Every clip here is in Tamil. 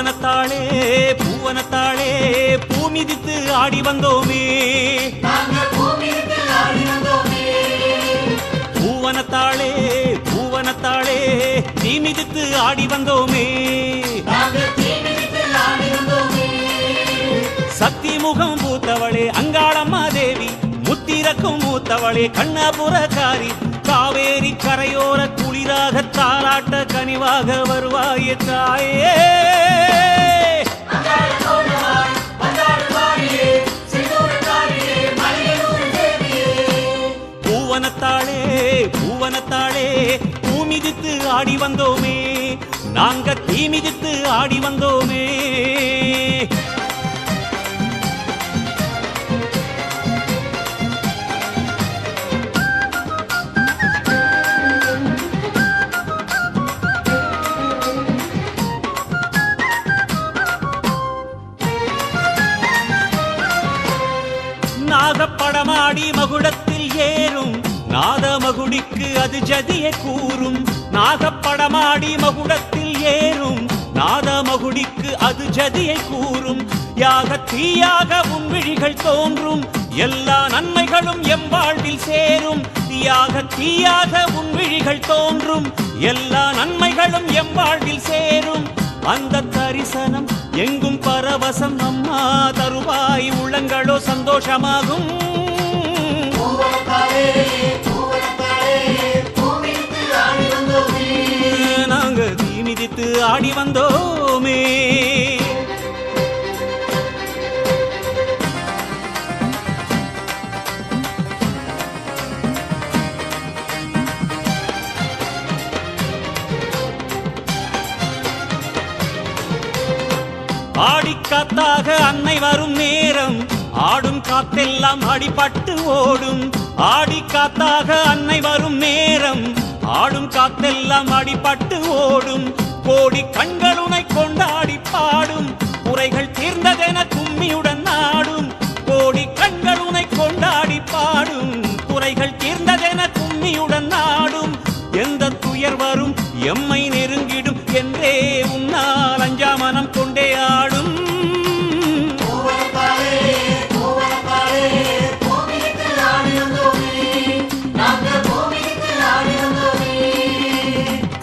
பூவனத்தாளே பூவனத்தாளே பூமிதித்து ஆடி வந்தோமே, பூவனத்தாளே பூவனத்தாளே தீமிதித்து ஆடி வந்தோமே, சக்தி முகம் பூத்தவளே அங்காளம்மா தேவி, முத்திரக்கும் மூத்தவளே கண்ணபுரக்காரி, காவேரி கரையோர குளிராக தாலாட்ட கனிவாக வருவாயே தாயே. பூவனத்தாளே பூவனத்தாளே பூமிதித்து ஆடி வந்தோமே, நாங்க தீமிதித்து ஆடி வந்தோமே. நாகப்படமாடி மகுடத்தில் ஏறும் நாதமகுடிக்கு அது ஜதியை கூறும், நாகப்படமாடி மகுடத்தில் ஏறும் நாதமகுடிக்கு அது ஜதியை கூறும், யாக தீயாக உன் விழிகள் தோன்றும் எல்லா நன்மைகளும் எம் வாழ்வில் சேரும், யாக தீயாக உன் விழிகள் தோன்றும் எல்லா நன்மைகளும் எம் வாழ்வில் சேரும், அந்த தரிசனம் எங்கும் பரவசம் அம்மா தருவாய் உள்ளங்களோ சந்தோஷமாகும். நாங்க தீமிதித்து ஆடி வந்தோமே. ஆடிக்காத்தாக அன்னை வரும் நேரம் ஆடும் காத்தெல்லாம் அடிபட்டு ஓடும், ஆடிக்காத்தாக அன்னை வரும் நேரம் ஆடும் காத்தெல்லாம் அடிபட்டு ஓடும், கோடி கண்களுனை கொண்டாடி பாடும் குறைகள் தீர்ந்ததென கும்மியுடன் நாடும், கோடி கண்களுனை கொண்டாடி பாடும் குறைகள் தீர்ந்ததென கும்மியுடன் நாடும், எந்த துயர் வரும் எம்மை நெருங்கிடும் என்றே உன்னால் அஞ்சாமனம் கொண்டே ஆடும்.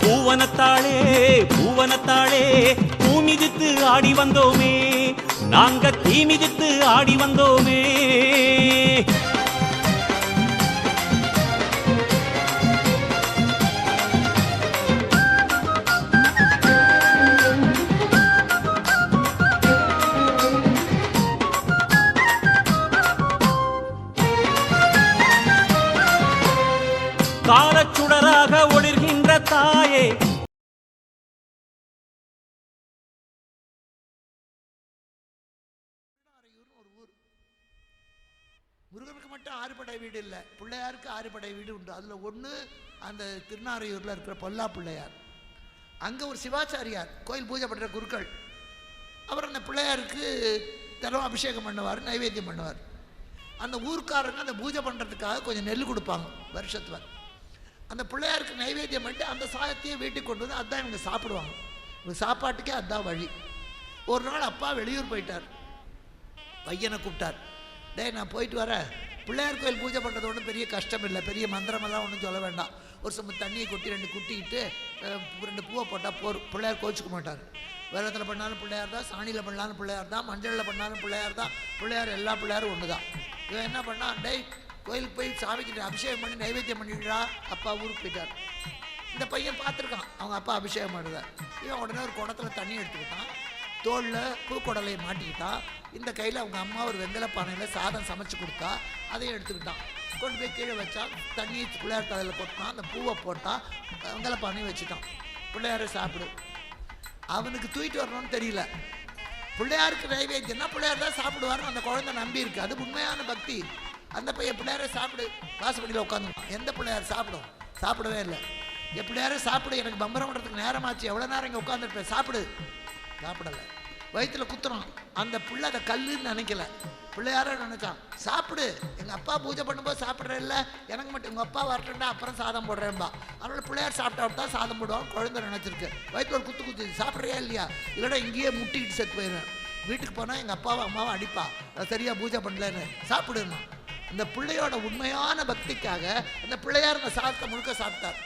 பூவனத்தாளே பூவனத்தாளே பூமிதித்து ஆடி வந்தோமே, நாங்க தீமிதித்து ஆடி வந்தோமே. காலச்சுடராக ஒளிர்கின்ற தாயே, முருகனுக்கு மட்டும் 6 படை வீடு இல்லை, பிள்ளையாருக்கு 6 படை வீடு உண்டு. அதில் ஒன்று அந்த திருநாரையூரில் இருக்கிற பொல்லா பிள்ளையார். அங்கே ஒரு சிவாச்சாரியார் கோயில் பூஜை பண்ணுற குருக்கள், அவர் அந்த பிள்ளையாருக்கு தினம் அபிஷேகம் பண்ணுவார், நைவேத்தியம் பண்ணுவார். அந்த ஊர்க்காரங்க அந்த பூஜை பண்ணுறதுக்காக கொஞ்சம் நெல் கொடுப்பாங்க வருஷத்துல. அந்த பிள்ளையாருக்கு நைவேத்தியம் பண்ணிட்டு அந்த சாதத்தையே வீட்டுக்கு கொண்டு வந்து அதுதான் இவங்க சாப்பிடுவாங்க. இவங்க சாப்பாட்டுக்கே அதுதான் வழி. ஒரு நாள் அப்பா வெளியூர் போயிட்டார், பையனை கூப்பிட்டார், டேய் நான் போயிட்டு வரேன், பிள்ளையார் கோயில் பூஜை பண்ணுறது ஒன்றும் பெரிய கஷ்டம் இல்லை, பெரிய மந்திரமெல்லாம் ஒன்றும் சொல்ல வேண்டாம், ஒரு சம தண்ணியை கொட்டி 2 குட்டிக்கிட்டு 2 பூவை போட்டால் போர், பிள்ளையார் கோச்சிக்க மாட்டார். வெள்ளத்தில் பண்ணாலும் பிள்ளையார் தான், சாணியில் பண்ணாலும் பிள்ளையார் தான், மஞ்சளில் பண்ணாலும் பிள்ளையார் தான், பிள்ளையார் எல்லா பிள்ளையாரும் ஒன்று தான். இவன் என்ன பண்ணான், டேய் கோயிலுக்கு போய் சாமிக்கிட்ட அபிஷேகம் பண்ணி நைவேத்தியம் பண்ணிடுறா. அப்பா ஊருக்கு போயிட்டார். இந்த பையன் பார்த்துருக்கான் அவங்க அப்பா அபிஷேகம் பண்ணுறத. இவன் உடனே ஒரு குடத்தில் தண்ணி எடுத்துக்கிட்டான், தோளில் பூக்குடலையை மாட்டிக்கிட்டான், இந்த கையில் அவங்க அம்மா ஒரு வெங்கல பானையில் சாதம் சமைச்சு கொடுத்தா, அதையும் எடுத்துக்கிட்டான். கொண்டு போய் கீழே வச்சா, தண்ணி பிள்ளையார் தலையில் போட்டான், அந்த பூவை போட்டால் வெங்கல பானையும் வச்சுட்டான். பிள்ளையாரை சாப்பிடு. அவனுக்கு தூக்கிட்டு வரணும்னு தெரியல. பிள்ளையாருக்கு நைவேத்தியம்னா பிள்ளையார் தான் சாப்பிடுவார்னு அந்த குழந்தை நம்பி இருக்கு. அது உண்மையான பக்தி. அந்த பையன் பிள்ளையாரை சாப்பிடு வாசப்படியில் உட்காந்துருக்கான். எந்த பிள்ளையார் சாப்பிடும்? சாப்பிடவே இல்லை. எப்படியாரும் சாப்பிடு, எனக்கு பம்பரம் பண்ணுறதுக்கு நேரமாச்சு, எவ்வளோ நேரம் இங்கே உட்காந்துருப்பேன், சாப்பிடு. சாப்பிடலை. வயிற்றுல குத்துறான். அந்த பிள்ளை அதை கல்லுன்னு நினைக்கல, பிள்ளையார நினைச்சான். சாப்பிடு, எங்கள் அப்பா பூஜை பண்ணும்போது சாப்பிட்றேன் இல்லை, எனக்கு மட்டும் உங்கள் அப்பா வரட்டுண்டா அப்புறம் சாதம் போடுறேன்பா. அதனால் பிள்ளையார் சாப்பிட்டா தான் சாதம் போடுவான். குழந்தை நினச்சிருக்கு, வயிற்றுல ஒரு குத்து சாப்பிட்றியா இல்லையா, இல்லைடா இங்கேயே முட்டிக்கிட்டு செத்து போயிடுவேன். வீட்டுக்கு போனால் எங்கள் அப்பாவும் அம்மாவும் அடிப்பா, சரியாக பூஜை பண்ணலன்னு. சாப்பிடுன்னா இந்த பிள்ளையோட உண்மையான பக்திக்காக அந்த பிள்ளையார் அந்த சாதத்தை முழுக்க சாப்பிட்டார்.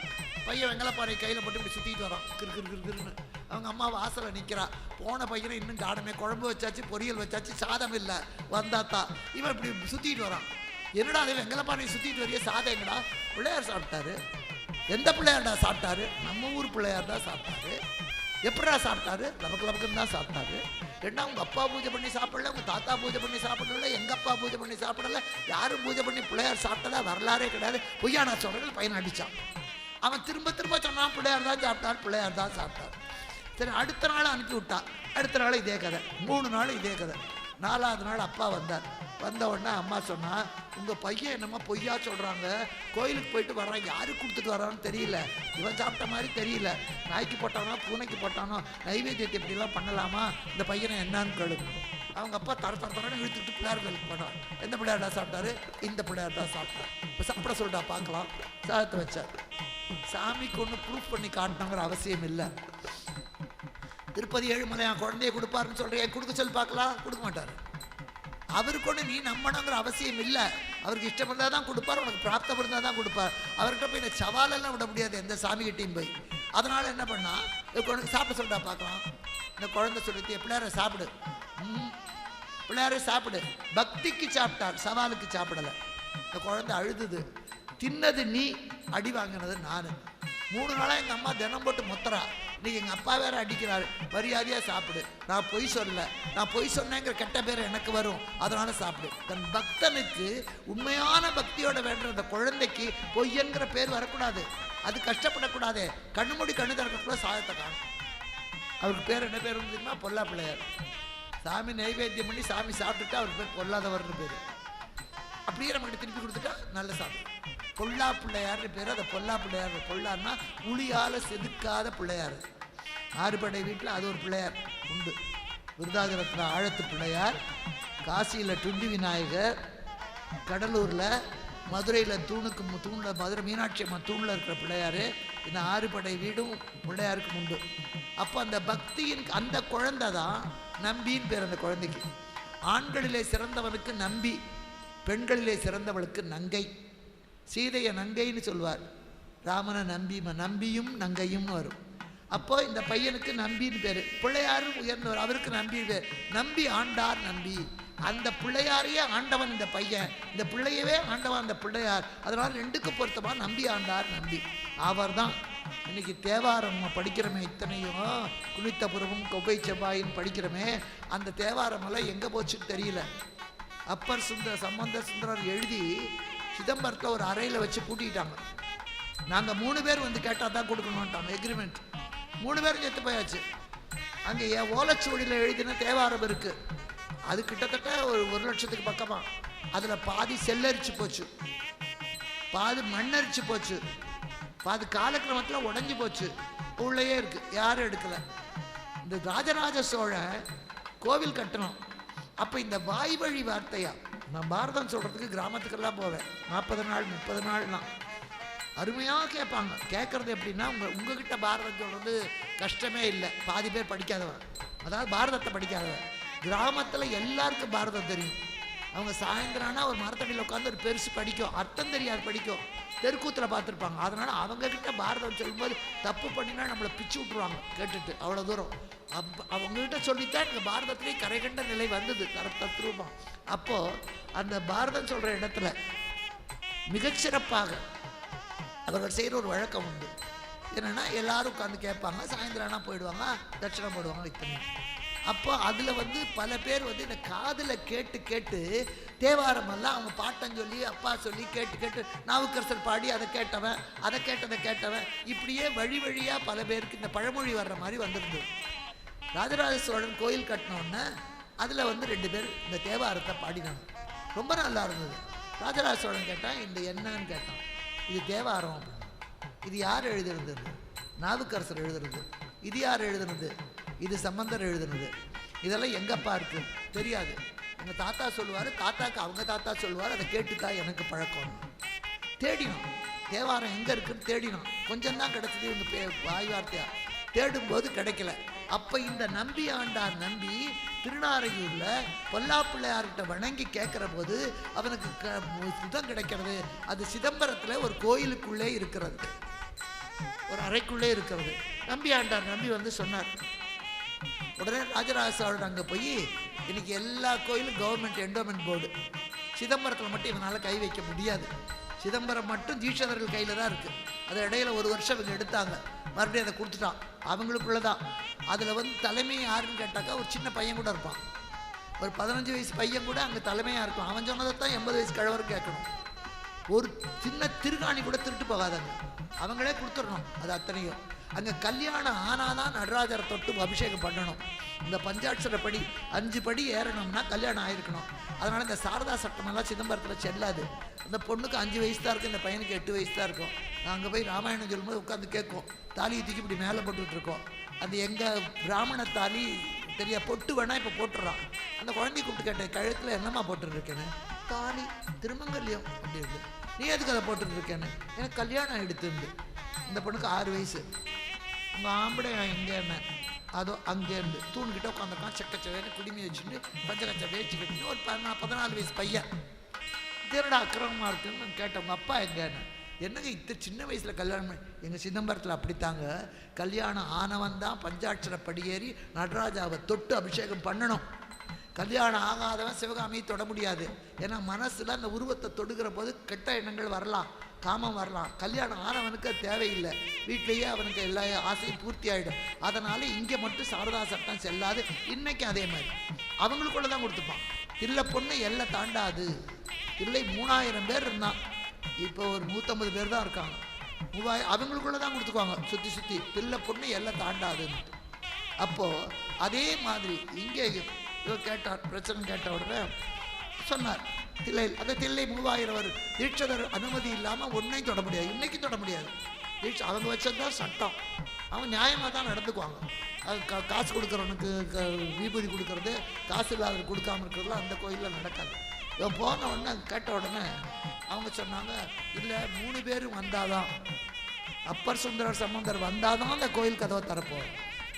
பையன் வெங்கலப்பாறை கையில் போட்டு இப்படி சுற்றிட்டு வரான், கிருன்னு. அவங்க அம்மா வாசலில் நிற்கிறா. போன பையனை இன்னும் காணுமே, குழம்பு வச்சாச்சு, பொரியல் வச்சாச்சு, சாதம் இல்லை. வந்தாத்தா இவன் இப்படி சுற்றிட்டு வரான். என்னடா அது வெங்கலப்பாறையை சுற்றிட்டு வரைய, சாதம் எங்கடா? பிள்ளையார் சாப்பிட்டாரு. எந்த பிள்ளையார்டா சாப்பிட்டாரு? நம்ம ஊர் பிள்ளையார் தான் சாப்பிட்டாரு. எப்படா சாப்பிட்டாரு? லபக்குன்னு தான் சாப்பிட்டாரு. ஏன்னா உங்கள் அப்பா பூஜை பண்ணி சாப்பிடல, உங்கள் தாத்தா பூஜை பண்ணி சாப்பிடல, எங்கள் அப்பா பூஜை பண்ணி சாப்பிடல, யாரும் பூஜை பண்ணி பிள்ளையார் சாப்பிட்டதா வரலாறே கிடையாது. பொய்யா நான் சொல்கிறேன். பையனை அடித்தான். அவன் திரும்ப சொன்னான், பிள்ளையார் தான் சாப்பிட்டார், பிள்ளையார் தான் சாப்பிட்டார். சரி, அடுத்த நாள் அனுப்பி விட்டா. அடுத்த நாள் இதே கதை, 3 நாள் இதே கதை. 4வது நாள் அப்பா வந்தார். வந்த உடனே அம்மா சொன்னா, உங்கள் பையன் என்னம்மா பொய்யா சொல்கிறாங்க, கோயிலுக்கு போயிட்டு வர்றான், யாருக்கு கொடுத்துட்டு வர்றான்னு தெரியல, இவன் சாப்பிட்ட மாதிரி தெரியல, நாய்க்கு போட்டானோ பூனைக்கு போட்டானோ, நைவேத்தியத்தை இப்படிலாம் பண்ணலாமா, இந்த பையனை என்னன்னு கேளுங்க. அவங்க அப்பா தரன்னு இழுத்துக்கிட்டு பிள்ளையார் கோயிலுக்கு போனான். எந்த பிள்ளையார் தான் சாப்பிட்டாரு? இந்த பிள்ளையார் தான் சாப்பிட்டார். இப்போ சாப்பிட சொல்லிட்டா பார்க்கலாம். சாதத்தை வச்சார். சாமிக்கு ஒன்று ப்ரூஃப் பண்ணி காட்டணுங்கிற அவசியம் இல்லை. திருப்பதி ஏழுமலை என் குழந்தைய கொடுப்பாருன்னு சொல்கிறேன், கொடுக்க சொல்லி பார்க்கலாம், கொடுக்க மாட்டார். அவருக்கு ஒன்று நீ நம்பணுங்கிற அவசியம் இல்லை. அவருக்கு இஷ்டம் இருந்தால் தான் கொடுப்பார், உனக்கு பிராப்தம் இருந்தால் தான் கொடுப்பார். அவர்கிட்ட போய் இந்த சவாலெல்லாம் விட முடியாது எந்த சாமிகிட்டையும் போய். அதனால் என்ன பண்ணா, குழந்தை சாப்பிட சொல்லிட்டா பார்க்கலாம். இந்த குழந்தை சொல்லிட்டு பிள்ளையார சாப்பிடு, பிள்ளையார சாப்பிடு. பக்திக்கு சாப்பிட்டார், சவாலுக்கு சாப்பிடலை. இந்த குழந்தை அழுதுது. தின்னது நீ, அடி வாங்கினது நான். 3 நாளாக எங்கள் அம்மா தினம் போட்டு மொத்தரா. இன்னைக்கு எங்கள் அப்பா வேற அடிக்கிறாரு, மரியாதையாக சாப்பிடு. நான் பொய் சொல்ல, நான் பொய் சொன்னேங்கிற கெட்ட பேர் எனக்கு வரும், அதனால சாப்பிடு. தன் பக்தனுக்கு உண்மையான பக்தியோட வேண்டுற அந்த குழந்தைக்கு பொய்யங்கிற பேர் வரக்கூடாது, அது கஷ்டப்படக்கூடாது. கண்ணு மூடி கண்ணு திறக்கக்குள்ள சாதத்தை காணும். அவருக்கு பேர் என்ன பேர் தெரியுமா? பொல்லா பிள்ளையார். சாமி நைவேத்தியம் பண்ணி சாமி சாப்பிட்டுட்டா அவருக்கு பேர் பொல்லாதவர்னு பேர். அப்படியே நம்மகிட்ட திருப்பி கொடுத்துட்டா நல்ல சாமி. பொல்லா பிள்ளையார்னு பேர். அதை பொல்லா பிள்ளையார். பொல்லான்னா புளியால் செதுக்காத பிள்ளையார். ஆறுபடை வீட்டில் அது ஒரு பிள்ளையார் உண்டு. விருதாச்சலத்தில் ஆழத்து பிள்ளையார், காசியில் டுண்டி விநாயகர், கடலூரில் மதுரையில் தூணில் மதுரை மீனாட்சி அம்மன் தூணில் இருக்கிற பிள்ளையார். இந்த 6 படை வீடும் பிள்ளையாருக்கு உண்டு. அப்போ அந்த பக்தியின் அந்த குழந்தை தான் நம்பின்னு பேர் அந்த குழந்தைக்கு. ஆண்களிலே சிறந்தவனுக்கு நம்பி, பெண்களிலே சிறந்தவளுக்கு நங்கை. சீதையை நங்கைன்னு சொல்வார், ராமனை நம்பியும் நங்கையும்னு வரும். அப்போ இந்த பையனுக்கு நம்பின்னு பேர். பிள்ளையாரும் உயர்ந்தவர், அவருக்கு நம்பி பேர். நம்பி ஆண்டார் நம்பி. அந்த பிள்ளையாரையே ஆண்டவன் இந்த பையன், இந்த பிள்ளையவே ஆண்டவன் அந்த பிள்ளையார். அதனால் 2க்கு பொருத்தமாக நம்பி ஆண்டார் நம்பி. அவர் தான் இன்னைக்கு தேவாரம் படிக்கிறோமே, இத்தனையும் குளித்தபுரமும் கொவ்வை செவ்வாயின்னு படிக்கிறோமே. அந்த தேவாரமெல்லாம் எங்கே போச்சுன்னு தெரியல. அப்பர் சம்பந்த சுந்தரர் எழுதி சிதம்பரத்தில் ஒரு அறையில் வச்சு பூட்டிக்கிட்டாங்க. நாங்கள் 3 பேர் வந்து கேட்டால் தான் கொடுக்கணும்ட்டாங்க, எக்ரிமெண்ட். 3 பேரும் செத்து போயாச்சு. அங்கே என் ஓலைச்சுவடியில் எழுதின தேவாரம் இருக்குது, அது கிட்டத்தட்ட ஒரு 1 லட்சத்துக்கு பக்கமாக. அதில் பாதி செல்லரிச்சு போச்சு, பாதி மண்ணரிச்சு போச்சு, பாதி காலக்கிரமத்தில் உடஞ்சி போச்சு, உள்ளேயே இருக்குது, யாரும் எடுக்கலை. இந்த ராஜராஜ சோழன் கோவில் கட்டணும். அப்போ இந்த வாய் வழி வார்த்தையா நான் பாரதம் சொல்கிறதுக்கு கிராமத்துக்கெல்லாம் போவேன். 40 நாள் 30 நாள்லாம் அருமையாக கேட்பாங்க. கேட்குறது எப்படின்னா, உங்ககிட்ட பாரதம் சொல்கிறது கஷ்டமே இல்லை. பாதி பேர் படிக்காதவன், அதாவது பாரதத்தை படிக்காதவன். கிராமத்தில் எல்லாருக்கும் பாரதம் தெரியும். அவங்க சாயந்தரம்னா ஒரு மரத்தடியில் உட்காந்து ஒரு பெருசு படிக்கும், அர்த்தம் தெரியாது படிக்கும், தெருக்கூத்தில் பார்த்துருப்பாங்க. அதனால் அவங்கக்கிட்ட பாரதம் சொல்லும்போது தப்பு பண்ணினா நம்மளை பிச்சு விட்ருவாங்க கேட்டுட்டு, அவ்வளோ தூரம். அவங்ககிட்ட சொல்லித்தான் இந்த பாரதத்திலே கரை கண்ட நிலை வந்தது தத்ரூபம். அப்போது அந்த பாரதம் சொல்கிற இடத்துல மிகச்சிறப்பாக அவர்கள் செய்கிற ஒரு வழக்கம் உண்டு. என்னென்னா எல்லாரும் உட்காந்து கேட்பாங்க, சாயந்தரம்னா போயிடுவாங்க, தட்சணம் போடுவாங்க, இத்தனை. அப்போ அதில் பல பேர் இந்த காதில் கேட்டு தேவாரமெல்லாம் அவங்க பாட்டம் சொல்லி அப்பா சொல்லி கேட்டு நாவுக்கரசர் பாடி அதை கேட்டவன் இப்படியே வழியாக பல பேருக்கு இந்த பழமொழி வர்ற மாதிரி வந்திருந்தது. ராஜராஜ சோழன் கோயில் கட்டினோடனே அதில் 2 பேர் இந்த தேவாரத்தை பாடினாங்க. ரொம்ப நல்லா இருந்தது. ராஜராஜ சோழன் கேட்டான், இந்த என்னன்னு கேட்டான். இது தேவாரம். இது யார் எழுதியிருந்தது? நாவுக்கரசர் எழுதுறது. இது யார் எழுதுனது? இது சம்பந்தர் எழுதுனது. இதெல்லாம் எங்கப்பா இருக்கு தெரியாது. எங்கள் தாத்தா சொல்லுவார், தாத்தாக்கு அவங்க தாத்தா சொல்லுவார், அதை கேட்டுத்தான் எனக்கு பழக்கம். தேடினோம், தேவாரம் எங்கே இருக்குன்னு தேடினோம். கொஞ்சம் தான் கிடச்சிது இவங்க வாய் வார்த்தையா. தேடும்போது கிடைக்கல. அப்போ இந்த நம்பி ஆண்டார் நம்பி திருநாரையூரில் பொல்லாப்பிள்ளையார்கிட்ட வணங்கி கேட்குற போது அவனுக்கு சுதம் கிடைக்கிறது. அது சிதம்பரத்தில் ஒரு கோயிலுக்குள்ளே இருக்கிறது, ஒரு அறைக்குள்ளே இருக்கிறது. நம்பி ஆண்டார் நம்பி வந்து சொன்னார். உடனே ராஜராஜ சோழன் அங்கே போய், இன்னைக்கு எல்லா கோயிலும் கவர்மெண்ட் என்டோமெண்ட் போர்டு, சிதம்பரத்தில் மட்டும் இவனால் கை வைக்க முடியாது. சிதம்பரம் மட்டும் தீட்சிதர்கள் கையில் தான் இருக்குது. அது இடையில ஒரு வருஷம் இவங்க எடுத்தாங்க, மறுபடியும் அதை கொடுத்துட்டான். அவங்களுக்குள்ள தான். அதில் வந்து தலைமை யாருன்னு கேட்டாக்கா ஒரு சின்ன பையன் கூட இருப்பான், ஒரு 15 வயசு பையன் கூட அங்கே தலைமையாக இருக்கும். அவன் சொன்னதை தான் 80 வயசு கிழவரும் கேட்கணும். ஒரு சின்ன திருகாணி கூட திருட்டு போகாதாங்க, அவங்களே கொடுத்துடணும். அது அத்தனையும் அங்கே கல்யாணம் ஆனாதான் நடராஜரை தொட்டு அபிஷேகம் பண்ணணும். இந்த பஞ்சாட்சர படி 5 படி ஏறணும்னா கல்யாணம் ஆயிருக்கணும். அதனால் இந்த சாரதா சட்டமெல்லாம் சிதம்பரத்தில் செல்லாது. அந்த பொண்ணுக்கு 5 வயசு தான் இருக்கும், இந்த பையனுக்கு 8 வயசு தான் இருக்கும். அங்கே போய் ராமாயணம் சொல்லும்போது உட்காந்து கேட்கும், தாலியை தூக்கி இப்படி மேலே போட்டுட்ருக்கோம். அது எங்கள் பிராமண தாலி தெரியா, பொட்டு வேணா இப்போ போட்டுடுறான். அந்த குழந்தைய கூப்பிட்டு கேட்டேன், கழுத்தில் என்னம்மா போட்டுருக்கேன்னு. தாலி திருமங்கல்யம் அப்படி இருக்கு. நீ எதுக்கு அதை போட்டுருக்கேன்னு. எனக்கு கல்யாணம் ஆகிடுத்துருந்து. இந்த பொண்ணுக்கு 6 வயசு. உங்கள் ஆம்பளை எங்கே என்ன அதோ அங்கேருந்து தூண்கிட்ட உட்காந்துருக்கான். செக்கச்சவேன்னு குடிமி வச்சுட்டு பஞ்சகச்ச வேச்சு கட்டிட்டு ஒரு 14 வயசு பையன். தேரடா அக்கிரமமாக இருக்குன்னு கேட்டேன், உங்கள் அப்பா எங்கன்னு. என்னங்க சின்ன வயசில் கல்யாணம் பண்ணி? எங்கள் சிதம்பரத்தில் அப்படித்தாங்க, கல்யாணம் ஆனவன் தான் பஞ்சாட்சர படியேறி நடராஜாவை தொட்டு அபிஷேகம் பண்ணணும். கல்யாணம் ஆகாதவன் சிவகாமியை தொட முடியாது. ஏன்னா மனசில் அந்த உருவத்தை தொடுகிற போது கெட்ட எண்ணங்கள் வரலாம், காமம் வரலாம். கல்யாணம் ஆனவனுக்கு அது தேவையில்லை, வீட்டிலேயே அவனுக்கு எல்லா ஆசையும் பூர்த்தி ஆகிடும். அதனால் இங்கே மட்டும் சாரதா சட்டம் செல்லாது. இன்றைக்கும் அதே மாதிரி அவங்களுக்குள்ள தான் கொடுத்துப்பான். இல்லை பொண்ணு எல்லை தாண்டாது. இல்லை 3000 பேர் இருந்தான், இப்போ ஒரு 150 பேர் தான் இருக்காங்க. 3000 அவங்களுக்குள்ள தான் கொடுத்துக்குவாங்க சுற்றி சுற்றி. பிள்ளை பொண்ணு எல்லாம் தாண்டாதுன்னு. அப்போது அதே மாதிரி இங்கே கேட்டார், பிரச்சனை கேட்ட உடனே சொன்னார், தில்லை அந்த தில்லை 3000 தீட்சதர் அனுமதி இல்லாமல் ஒன்றையும் தொட முடியாது, இன்றைக்கும் தொட முடியாது. அவங்க வச்சதுதான் சட்டம். அவங்க நியாயமாக தான் நடந்துக்குவாங்க. அது காசு கொடுக்குறவனுக்கு விபூதி கொடுக்கறது, காசு இல்லாத கொடுக்காம இருக்கிறதுலாம் அந்த கோயிலில் நடக்காது. இவன் போன உடனே கேட்ட உடனே அவங்க சொன்னாங்க, இல்லை 3 பேரும் வந்தாதான், அப்பர் சுந்தரர் சம்பந்தர் வந்தாதான் அந்த கோயில் கதவை திறப்போம்.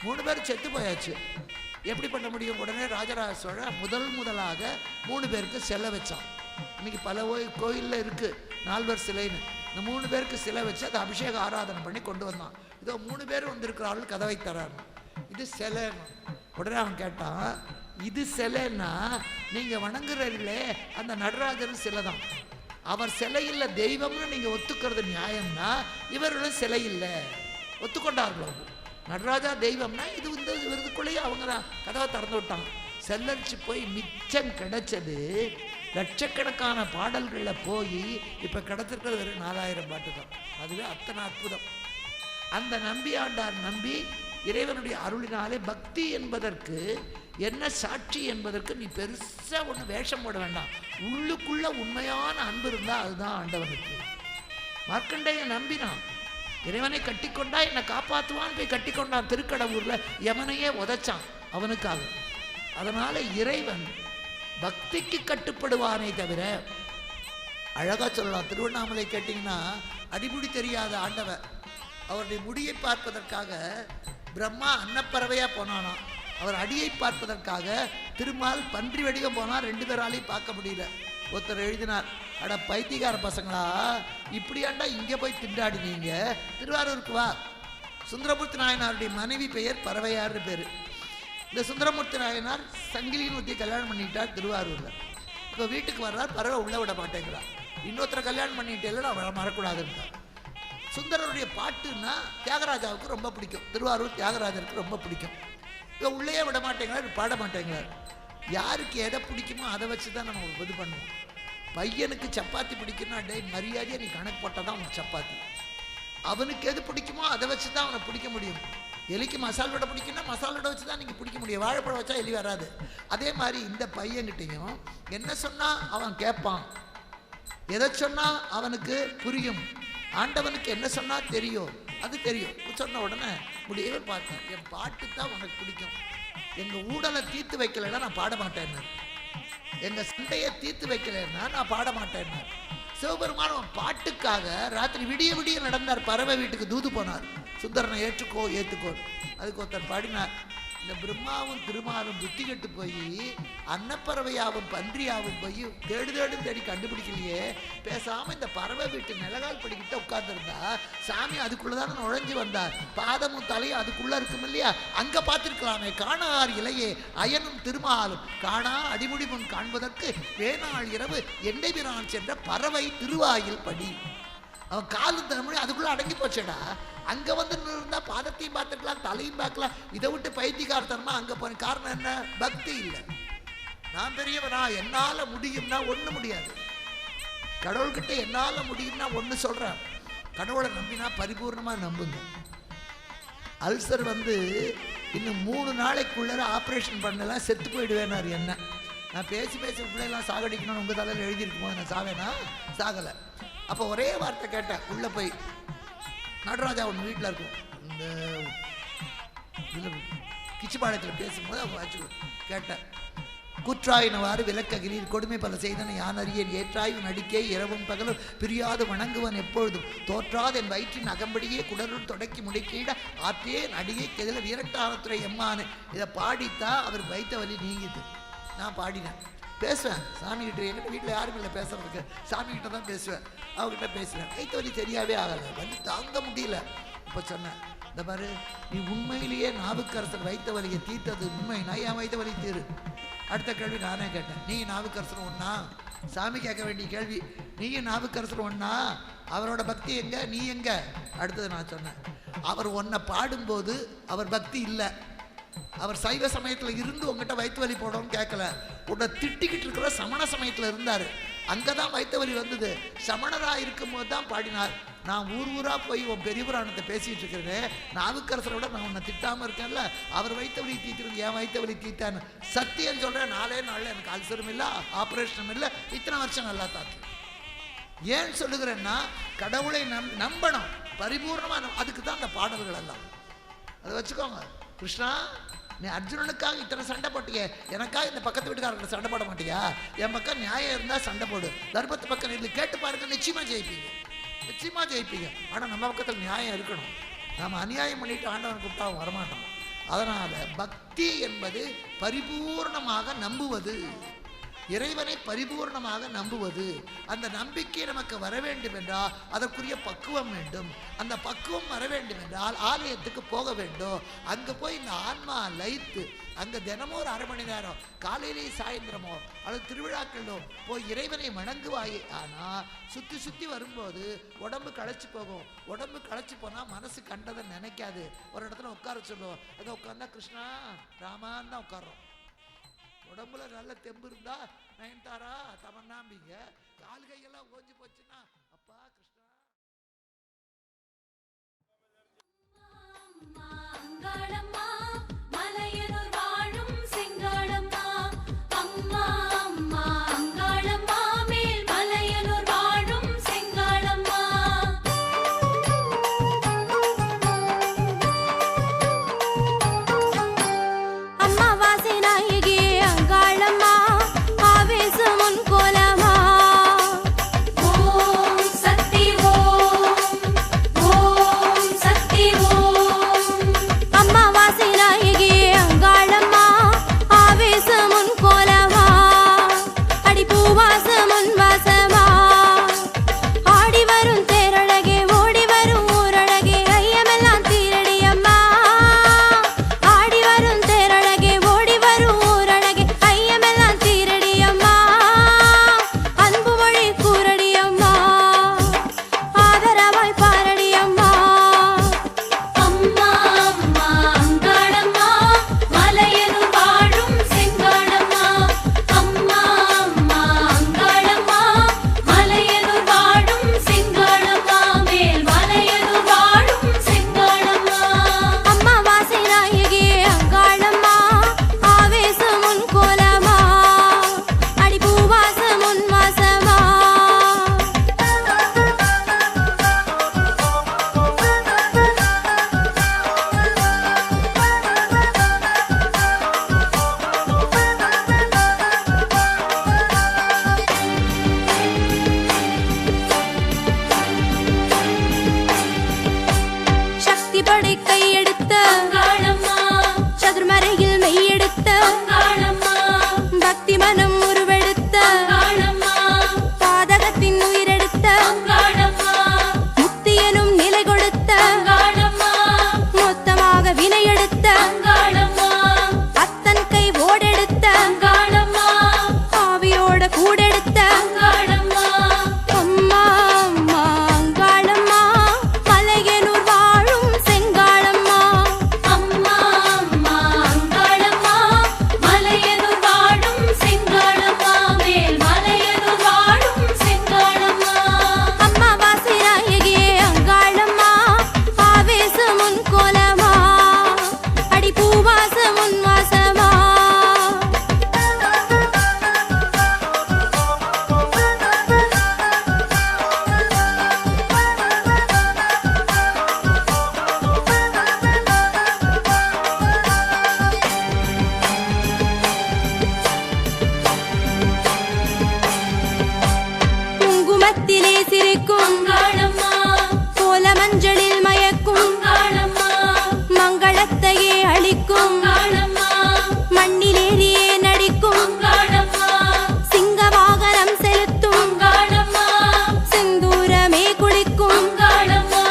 3 பேர் செத்து போயாச்சு, எப்படி பண்ண முடியும்? உடனே ராஜராஜ சோழன் முதலாக 3 பேருக்கு சிலை வச்சான். இன்னைக்கு பல கோயிலில் இருக்குது 4 பேர் சிலைன்னு. இந்த 3 பேருக்கு சிலை வச்சு அதை அபிஷேக ஆராதனை பண்ணி கொண்டு வந்தான். இதோ 3 பேர் வந்திருக்கிறார்கள், கதவை தராரு. இது சிலைன்னு. உடனே அவன் கேட்டான், இது சிலைன்னா நீங்கள் வணங்குறீங்களே அந்த நடராஜர் சிலை தான், அவர் சிலை இல்லை தெய்வம்னு நீங்கள் ஒத்துக்கிறது நியாயம்னா இவர்களும் சிலை இல்லை ஒத்துக்கொண்டார்களோ. நடராஜா தெய்வம்னா இது வந்து இவருக்குள்ளேயே அவங்க தான் கதவை திறந்து விட்டாங்க. செல்லரிச்சு போய் மிச்சம் கிடைச்சது லட்சக்கணக்கான பாடல்களில் போய் இப்போ கிடச்சிருக்கிறது வெறும் 4000 பாட்டு தான். அதுவே அத்தனை அற்புதம். அந்த நம்பி ஆண்டார் நம்பி இறைவனுடைய அருளினாலே பக்தி என்பதற்கு என்ன சாட்சி என்பதற்கு நீ பெருசாக ஒன்று வேஷம் போட வேண்டாம். உள்ளுக்குள்ள உண்மையான அன்பு இருந்தால் அதுதான் ஆண்டவனுக்கு. மார்க்கண்டேயன் நம்பினான், இறைவனை கட்டிக்கொண்டா என்னை காப்பாற்றுவான்னு போய் கட்டிக்கொண்டான். திருக்கடவுரில் யமனையே உதைச்சான் அவனுக்காக. அதனால இறைவன் பக்திக்கு கட்டுப்படுவானே தவிர, அழகா சொல்லலாம், திருவண்ணாமலை கேட்டிங்கன்னா அடிமுடி தெரியாத ஆண்டவர் அவருடைய முடியை பார்ப்பதற்காக பிரம்மா அன்னப்பறவையாக போனானா, அவர் அடியை பார்ப்பதற்காக திருமால் பன்றி வடிவம் போனால் 2 பேராலையும் பார்க்க முடியல. ஒருத்தர் எழுதினார், அட பைத்தியக்கார பசங்களா, இப்படியாண்டா இங்கே போய் திண்டாடினீங்க, திருவாரூருக்கு வா. சுந்தரமூர்த்தி நாயனாருடைய மனைவி பெயர் பறவையார்னு பேர். இந்த சுந்தரமூர்த்தி நாயனார் சங்கிலின்னு ஊற்றி கல்யாணம் பண்ணிட்டார் திருவாரூரில். இப்போ வீட்டுக்கு வர்றார், பறவை உள்ளே விட மாட்டேங்கிறார். இன்னொருத்தரை கல்யாணம் பண்ணிட்டேன் அவளை மறக்கூடாதுன்றார். சுந்தரருடைய பாட்டுன்னா தியாகராஜாவுக்கு ரொம்ப பிடிக்கும், திருவாரூர் தியாகராஜருக்கு ரொம்ப பிடிக்கும். இப்போ உள்ளேயே விட மாட்டேங்கிறார், பாட மாட்டேங்கிறார். யாருக்கு எதை பிடிக்குமோ அதை வச்சு தான் நம்ம இது பண்ணுவோம். பையனுக்கு சப்பாத்தி பிடிக்குன்னா டே மரியாதையாக நீ கணக்கு போட்டால் தான் அவனுக்கு சப்பாத்தி. அவனுக்கு எது பிடிக்குமோ அதை வச்சு தான் அவனை பிடிக்க முடியும். எலிக்கு மசால் வடை பிடிக்குன்னா மசால் வடை வச்சு தான் நீங்கள் பிடிக்க முடியும். வாழைப்பழம் வச்சா எலி வராது. அதே மாதிரி இந்த பையன்கிட்டையும் என்ன சொன்னால் அவன் கேட்பான், எதை சொன்னால் அவனுக்கு புரியும், ஆண்டவனுக்கு என்ன சொன்னால் தெரியும், அது தெரியும். சொன்ன உடனே முடியவே பார்த்தேன், என் பாட்டு தான் உனக்கு பிடிக்கும், எங்க ஊடலை தீர்த்து வைக்கலைன்னா நான் பாட மாட்டேன், எங்க சண்டையை தீர்த்து வைக்கலைன்னா நான் பாட மாட்டேன். சிவபெருமான் பாட்டுக்காக ராத்திரி விடிய விடிய நடந்தார். பறவை வீட்டுக்கு தூது போனார், சுந்தரனை ஏற்றுக்கோ ஏற்றுக்கோ. அதுக்கு ஒருத்தர் பாடினார், இந்த பிரம்மாவும் திருமாலும் புத்தி கெட்டு போய் அன்னப்பறவையாவும் பன்றியாவும் போய் தேடி கண்டுபிடிக்கலையே, பேசாம இந்த பறவை வீட்டு நிலகால் படிக்கிட்ட உட்கார்ந்துருந்தா சாமி அதுக்குள்ளதான் நுழைஞ்சு வந்தார். பாதமும் தலையும் அதுக்குள்ள இருக்கும் இல்லையா, அங்க பார்த்திருக்கலாமே. காணார் இலையே அயனும் திருமாலும் காணா அடிமுடி முன் காண்பதற்கு வேணாள் இரவு எண்டை பிரான் சென்ற பறவை திருவாயில் படி. அவன் காலு தரமுடி அதுக்குள்ள அடங்கி போச்சேடா. அங்க வந்து இருந்தா பாதத்தையும் பார்த்துக்கலாம், தலையும் பார்க்கலாம். இதை விட்டு பைத்தியக்காரத்தனமா அங்க போன காரணம் என்ன? பக்தி இல்லை. நான் பெரியவனா, என்னால முடியும்னா ஒண்ணு முடியாது. கடவுள்கிட்ட என்னால முடியும்னா ஒண்ணு சொல்றேன், கடவுளை நம்பினா பரிபூர்ணமா நம்புங்க. அல்சர் வந்து இன்னும் 3 நாளைக்குள்ள ஆப்ரேஷன் பண்ணலாம், செத்து போயிடுவேனாரு. என்ன நான் பேசி பிள்ளைலாம் சாகடிக்கணும்னு உங்க தலையில் எழுதியிருக்கும் போது நான் சாவேனா? சாகலை. அப்போ ஒரே வார்த்தை கேட்டேன், உள்ள போய் நடராஜா ஒன்று வீட்டில் இருக்கும், இந்த கிச்சிப்பாளையத்தில் பேசும்போது அவங்க வச்சு கேட்டேன், குற்றாயினவாறு விளக்ககிரீர் கொடுமை பல செய்தன யான் அறியேன், ஏற்றாய்வு நடிக்கே இரவும் பகலும் பிரியாது வணங்குவன் எப்பொழுதும், தோற்றாது என் வயிற்றின் அகம்படியே குடருள் தொடக்கி முடைக்கீட ஆற்றே நடிகை கெதில வீரட்டானத்துறை எம்மானு. இதை பாடித்தான் அவர் வைத்த வலி நீங்கிது. நான் பாடினேன், பேசுவேன் சாமிகிட்ட. என்கிட்ட வீட்டில் யாரும் இல்லை பேசுறதுக்கு, சாமிகிட்ட தான் பேசுவேன். அவகிட்ட பேசுவேன். வைத்த வலி சரியாகவே ஆகலை, வந்து தாங்க முடியல. இப்போ சொன்னேன், இந்த பாரு நீ உண்மையிலேயே நாவுக்கரசர் வைத்த வலியை தீர்த்தது உண்மைனா என் வைத்த வலி தீரு. அடுத்த கேள்வி நானே கேட்டேன், நீ நாவுக்கரசர் ஒன்னா? சாமி கேட்க வேண்டிய கேள்வி, நீயும் நாவுக்கரசர் ஒன்னா? அவரோட பக்தி எங்க, நீ எங்க? அடுத்தது நான் சொன்னேன், அவர் ஒன்றை பாடும்போது அவர் பக்தி இல்லை, அவர் சைவ சமயத்தில் இருந்து உங்ககிட்ட வயிற்று வலி போடணும்னு கேட்கல, உன்னை திட்டிக்கிட்டு இருக்கிற சமண சமயத்தில் இருந்தார், அங்கதான் வயிற்று வலி வந்தது. சமணராக இருக்கும்போது தான் பாடினார். நான் ஊரா போய் உன் பெரிய புராணத்தை பேசிட்டு இருக்கிறேன், நாவுக்கரசரை விட நான் உன்னை திட்டாம இருக்கேன்ல, அவர் வயிற்று வலி தீர்த்து என் வயிற்று வலி தீர்த்தான்னு சத்தியம் சொல்றேன். 4 நாள்ல எனக்கு அல்சரும் இல்லை, ஆப்ரேஷனும் இல்லை, இத்தனை வருஷம் நல்லா தாக்கு. ஏன் சொல்லுகிறேன்னா, கடவுளை நம்பணும் பரிபூர்ணமா. அதுக்கு தான் அந்த பாடல்கள் எல்லாம். அதை வச்சுக்கோங்க. கிருஷ்ணா, நீ அர்ஜுனனுக்காக இத்தனை சண்டை போட்டிய, எனக்காக இந்த பக்கத்து வீட்டுக்காரங்க சண்டை போட மாட்டியா? என் பக்கம் நியாயம் இருந்தா சண்டை போடு, தர்மத்து பக்கம் இல்லை கேட்டு பாருங்க, நிச்சயமா ஜெயிப்பீங்க, நிச்சயமா ஜெயிப்பீங்க. ஆனால் நம்ம பக்கத்தில் நியாயம் இருக்கணும். நம்ம அநியாயம் பண்ணிட்டு ஆண்டவன் கூப்பிட்டா வரமாட்டோம். அதனால பக்தி என்பது பரிபூர்ணமாக நம்புவது, இறைவனை பரிபூர்ணமாக நம்புவது. அந்த நம்பிக்கை நமக்கு வர வேண்டும் என்றால் அதற்குரிய பக்குவம் வேண்டும். அந்த பக்குவம் வர வேண்டும் என்றால் ஆலயத்துக்கு போக வேண்டும். அங்கே போய் இந்த ஆன்மா லயித்து அங்கே தினமும் ஒரு 1/2 மணி நேரம் காலையிலே சாயந்திரமோ அல்லது திருவிழாக்களோ போய் இறைவனை வணங்குவாயே. ஆனால் சுற்றி சுற்றி வரும்போது உடம்பு களைச்சி போகும். உடம்பு களைச்சி போனால் மனசு கண்டதை நினைக்காது. ஒரு இடத்துல உட்கார சொல்லுவோம், அங்கே உட்கார்ந்தா கிருஷ்ணா ராமான்னு தான் உட்காரோம். உடம்புல நல்ல தெம்பு இருந்தா நயன்தாரா தமன்னாம்பிங்க, கால் கையெல்லாம் ஓஞ்சி போச்சுன்னா அப்பா கிருஷ்ணா. அங்காளம்மா மலையனூர் வாழும் செங்காளம்மா, அம்மா அம்மா அங்காளம்மா மேல் மலையனூர் வாழும் செங்காளம்மா. அம்மா வாசி நாயகி அங்காளம்மா, ஆவேசமுன் கோலமா. ஓம் அங்காளம்மா கோல மஞ்சளில் மயக்கும் அங்காளம்மா மங்களத்தையே அளிக்கும் அங்காளம்மா மண்ணிலேறியே நடிக்கும் அங்காளம்மா சிங்க வாகனம் செலுத்தும் அங்காளம்மா செந்தூரமே குளிக்கும் அங்காளம்மா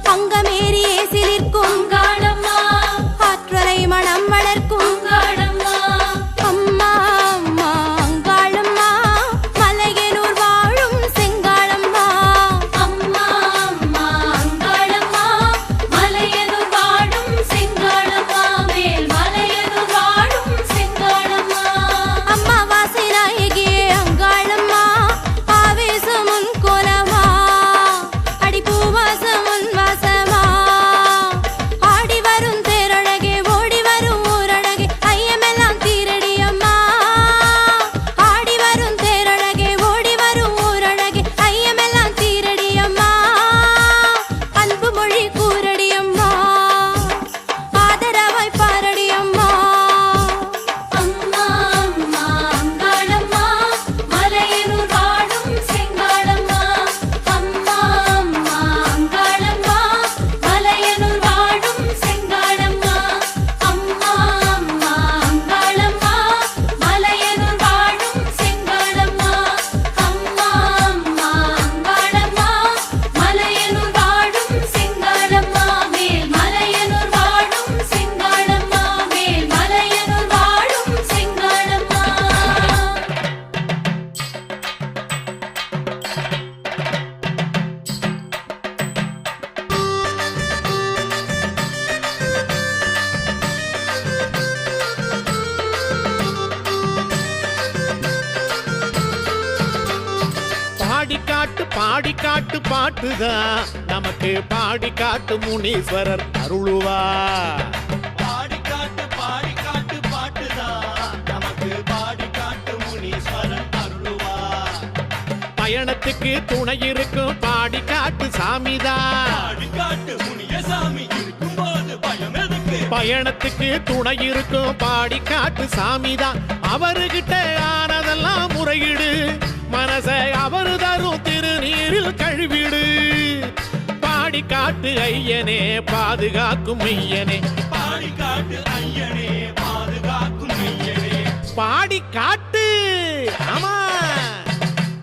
பங்கமேறியே சிலிர்க்கும் அங்காளம்மா ஆற்றலை மனம் வளர்க்கும் அங்காளம்மா அம்மா அம்மா அங்காளம்மா மலையனூர் வாழும் செங்காளம்மா அம்மா அம்மா அங்காளம்மா மலையனூர் வாழும் செங்காளம்மா மேல் மலையனூர் வாழும் செங்காளம்மா அம்மா வாசை நாயகியே அங்காளம்மா ஆவேசம் உன் கோலமா அடி பூவாசம் உன் வாசமா ஆடி வரும் தேரழகே ஓடி வரும் ஊரழகே ஐயமெல்லாம் தீரடி அம்மா ஆடி வரும் தேரழகே ஓடி வரும் ஊரழகே ஐயமெல்லாம் தீரடி அம்மா அன்பு மொழி கூரடி அம்மா ஆதரவாய் பாரடி அம்மா அம்மா அம்மா அங்காளம்மா மலையனூர் வாழும் செங்காளம்மா அம்மா அம்மா அங்காளம்மா மலையனூர் வாழும் செங்காளம்மா அம்மா அம்மா அங்காளம்மா மலையனூர் வாழும் செங்காளம்மா அம்மா அம்மா அங்காளம்மா மலையனூர் வாழும் செங்காளம்மா மேல் மலையனூர் வாழும் செங்காளம்மா மேல் மலையனூர் வாழும் செங்காளம்மா பாடி காட்டு பாட்டுதான் நமக்கு பாடி காட்டு முனீஸ்வரர் அருளுவா பாடி காட்டு பாட்டுதான் நமக்கு பாடி காட்டு முனீஸ்வரன் அருளுவா பயணத்துக்கு துணை இருக்கும் பாடி காட்டு சாமிதான் பாடி காட்டு முனியசாமி இருக்கும்போது பயம் எதுக்கு பயணத்துக்கு துணை இருக்கும் பாடி காட்டு சாமிதான் அவருகிட்ட ஆனதெல்லாம் முறையிடு மனசை அவரு தரும் திருநீரில் கழுவிடு பாடி காட்டு ஐயனே பாதுகாக்கும் மெய்யனே பாடி காட்டு ஐயனே பாதுகாக்கும் ஐயனே பாடி காட்டு ஆமா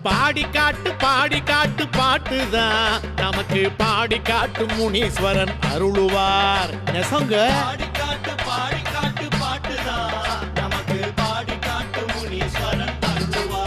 பாடி காட்டு பாட்டுதான் நமக்கு பாடி காட்டு முனீஸ்வரன் அருளுவார் நெசங்க பாடி காட்டு பாட்டுதான் நமக்கு பாடி காட்டு முனீஸ்வரன் அருளுவா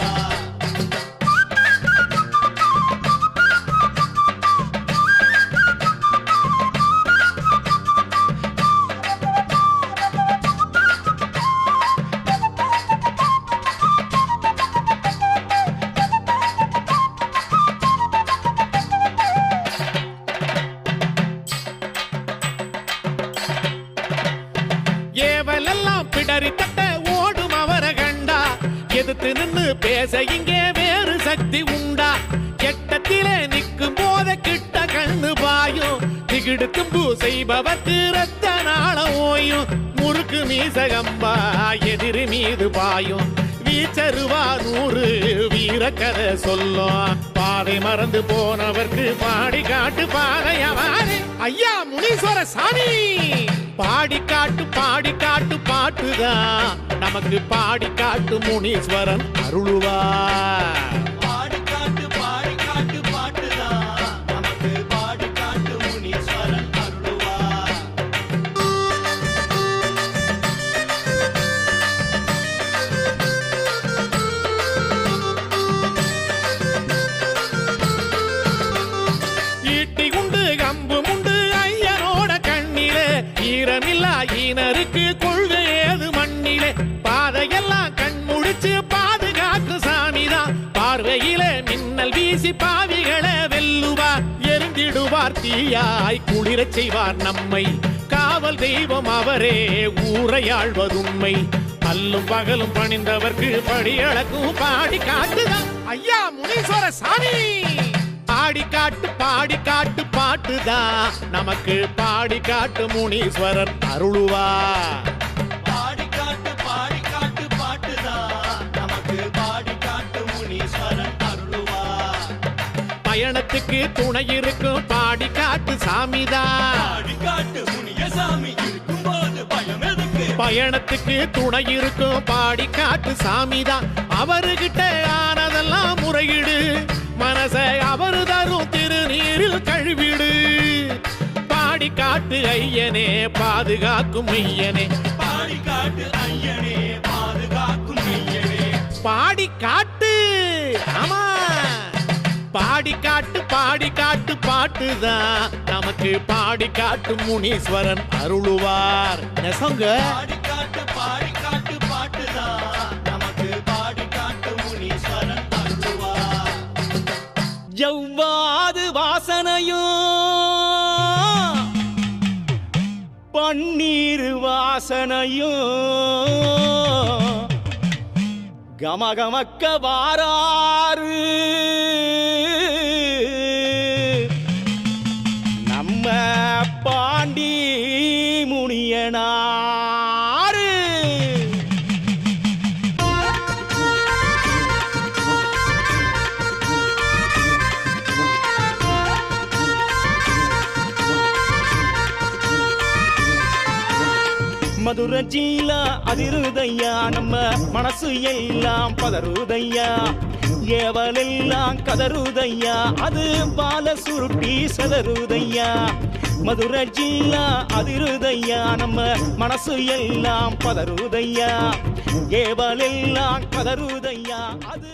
ஏவலெல்லாம் பிடரி தட்ட ஓடும் அவர கண்டா எதிர்த்து நின்னு பேச இங்கே வேறு சக்தி உண்டா கெட்டத்திலே நிற்கும் போத கிட்ட கண்ணு பாயும் திகிடு தும்பு செய்பவர்க்கு ரத்த நாள ஓயும் முறுக்கு மீசகம்பா எதிரி மீது பாயும் வீச்சருவா 100 வீரக்கதை சொல்லும் பாதை மறந்து போனவர்க்கு பாடி காட்டு பாதையவாறு ஐயா முனீஸ்வர சாமி பாடி காட்டு பாட்டுதான் நமக்கு பாடி காட்டு முனீஸ்வரன் அருளுவா பாடி காட்டு பாட்டுதான் நமக்கு பாடி காட்டு முனீஸ்வரன் அருளுவா ஈட்டி உண்டு கம்பு உண்டு ஐயனோட கண்ணிலே ஈரமில்லா ஈனருக்கு கொள்கை ஏது மண்ணிலே பாதையெல்லாம் கண் முடிச்சு பாதுகாக்கு சாமிதான் பார்வையிலே மின்னல் வீசி பாவிகளை வெல்லுவார் எரிந்திடுவார் தீயாய் குளிரச் செய்வார் நம்மை காவல் தெய்வம் அவரே ஊரை ஆழ்வதுண்மை அல்லும் பகலும் பணிந்தவர்க்கு படியளக்கும் பாடி காட்டுதான் ஐயா முனீஸ்வர சாமி பாடி காட்டு பாட்டுதான் நமக்கு பாடி காட்டு முனீஸ்வரர் அருளுவா பாடி காட்டு பாட்டுதான் நமக்கு பாடி காட்டு முனீஸ்வரன் அருளுவா பயணத்துக்கு துணை இருக்கும் பாடி காட்டு சாமிதான். பாடி காட்டு முனிய சாமி இருக்கும்போது பயம் எதுக்கு? பயணத்துக்கு துணை இருக்கும் பாடி காட்டு சாமிதான். அவருகிட்ட ஆனதெல்லாம் முறையிடு, மனசை அவரு தரும் திருநீரில் கழுவிடு. பாடி காட்டு ஐயனே பாதுகாக்கும் ஐயனே, பாடி காட்டு ஐயனே பாதுகாக்கும் ஐயனே. பாடி காட்டு. ஆமா, பாடி காட்டு பாட்டுதான் நமக்கு பாடி காட்டு முனீஸ்வரன் அருளுவார். நெசங்க பாடி காட்டு பாட்டுதான் நமக்கு பாடி காட்டு முனீஸ்வரன் அருள்வார். ஜவ்வாது வாசனையும் பன்னீர் வாசனையும் கமகமக்க வாராறு நம்ம பாண்டி முனியனாரு. மதுரை ஜீலா அதிருதையா, நம்ம மனசு எல்லாம் பதறுதையா. ஏவலெல்லாம் கதறுதையா, அது பால சுருட்டி சதறுதையா. மதுரை ஜீலா அதிருதையா, நம்ம மனசு எல்லாம் பதறுதையா. ஏவலெல்லாம் கதறுதையா, அது